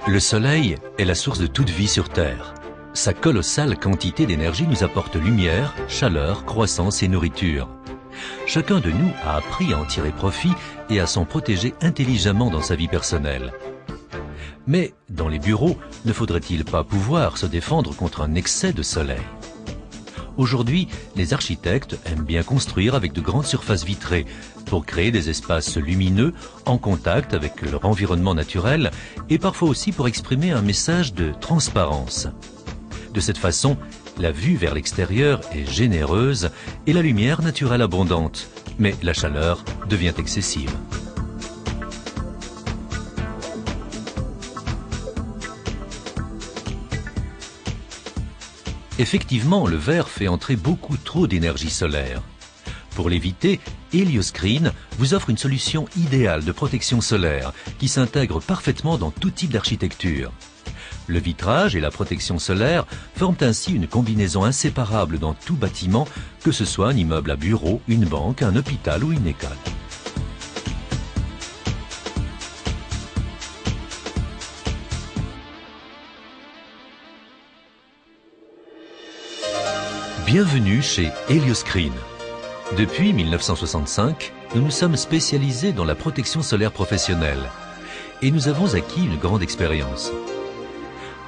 Le soleil est la source de toute vie sur Terre. Sa colossale quantité d'énergie nous apporte lumière, chaleur, croissance et nourriture. Chacun de nous a appris à en tirer profit et à s'en protéger intelligemment dans sa vie personnelle. Mais dans les bureaux, ne faudrait-il pas pouvoir se défendre contre un excès de soleil? Aujourd'hui, les architectes aiment bien construire avec de grandes surfaces vitrées pour créer des espaces lumineux en contact avec leur environnement naturel et parfois aussi pour exprimer un message de transparence. De cette façon, la vue vers l'extérieur est généreuse et la lumière naturelle abondante, mais la chaleur devient excessive. Effectivement, le verre fait entrer beaucoup trop d'énergie solaire. Pour l'éviter, Helioscreen vous offre une solution idéale de protection solaire qui s'intègre parfaitement dans tout type d'architecture. Le vitrage et la protection solaire forment ainsi une combinaison inséparable dans tout bâtiment, que ce soit un immeuble à bureau, une banque, un hôpital ou une école. Bienvenue chez Helioscreen. Depuis 1965, nous nous sommes spécialisés dans la protection solaire professionnelle et nous avons acquis une grande expérience.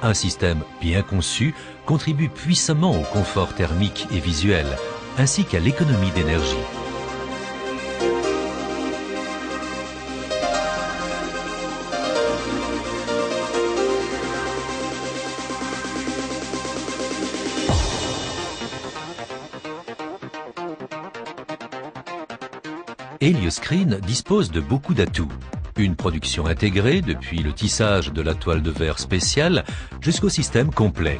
Un système bien conçu contribue puissamment au confort thermique et visuel, ainsi qu'à l'économie d'énergie. Helioscreen dispose de beaucoup d'atouts. Une production intégrée depuis le tissage de la toile de verre spéciale jusqu'au système complet.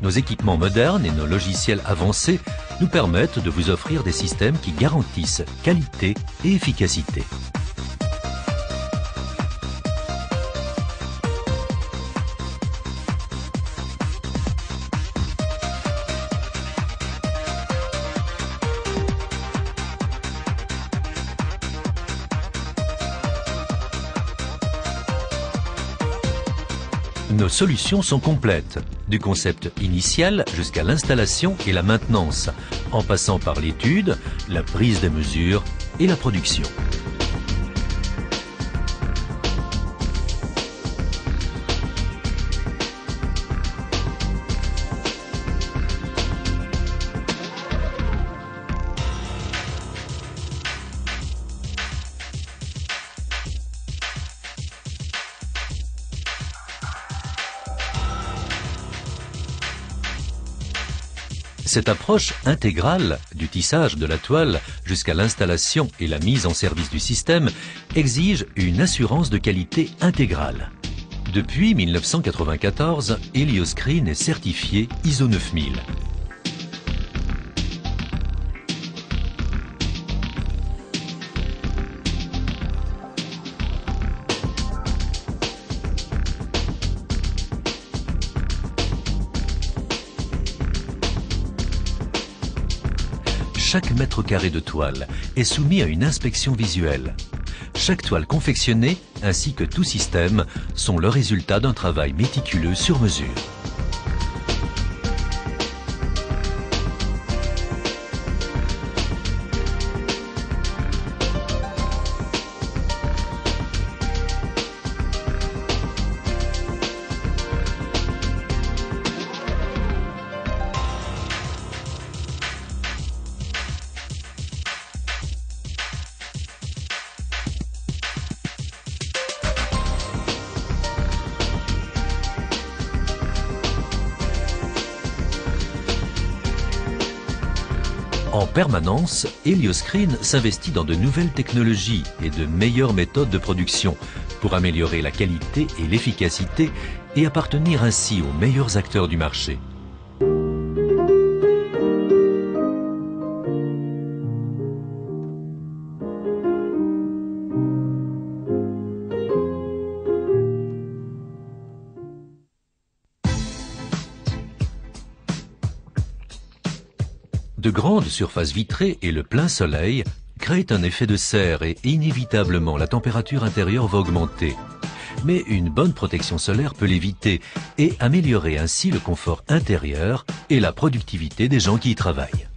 Nos équipements modernes et nos logiciels avancés nous permettent de vous offrir des systèmes qui garantissent qualité et efficacité. Nos solutions sont complètes, du concept initial jusqu'à l'installation et la maintenance, en passant par l'étude, la prise des mesures et la production. Cette approche intégrale du tissage de la toile jusqu'à l'installation et la mise en service du système exige une assurance de qualité intégrale. Depuis 1994, Helioscreen est certifié ISO 9000. Chaque mètre carré de toile est soumis à une inspection visuelle. Chaque toile confectionnée, ainsi que tout système, sont le résultat d'un travail méticuleux sur mesure. En permanence, Helioscreen s'investit dans de nouvelles technologies et de meilleures méthodes de production pour améliorer la qualité et l'efficacité et appartenir ainsi aux meilleurs acteurs du marché. De grandes surfaces vitrées et le plein soleil créent un effet de serre et inévitablement la température intérieure va augmenter. mais une bonne protection solaire peut l'éviter et améliorer ainsi le confort intérieur et la productivité des gens qui y travaillent.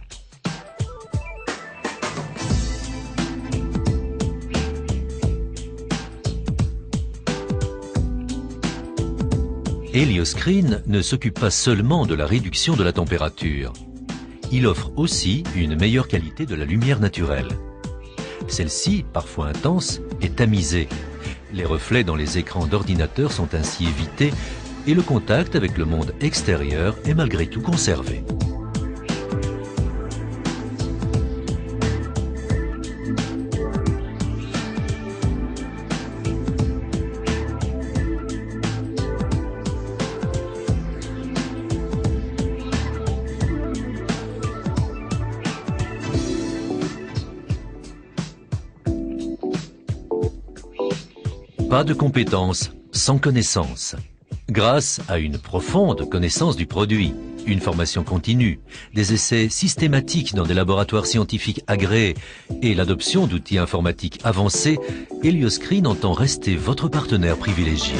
Helioscreen ne s'occupe pas seulement de la réduction de la température. Il offre aussi une meilleure qualité de la lumière naturelle. Celle-ci, parfois intense, est tamisée. Les reflets dans les écrans d'ordinateur sont ainsi évités et le contact avec le monde extérieur est malgré tout conservé. Pas de compétences sans connaissance. Grâce à une profonde connaissance du produit, une formation continue, des essais systématiques dans des laboratoires scientifiques agréés et l'adoption d'outils informatiques avancés, Helioscreen entend rester votre partenaire privilégié.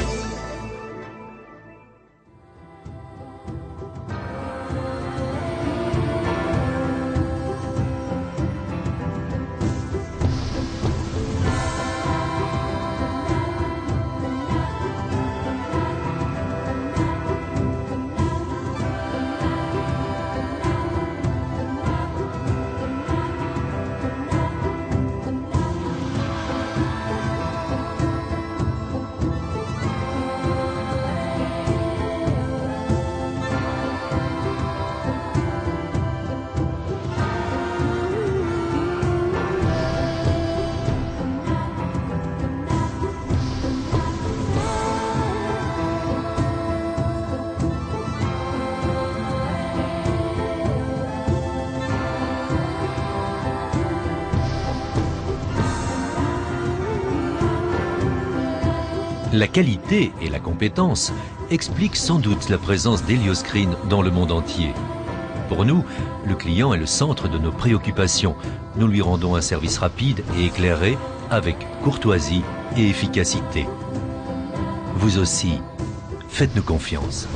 La qualité et la compétence expliquent sans doute la présence d'Helioscreen dans le monde entier. Pour nous, le client est le centre de nos préoccupations. Nous lui rendons un service rapide et éclairé avec courtoisie et efficacité. Vous aussi, faites-nous confiance.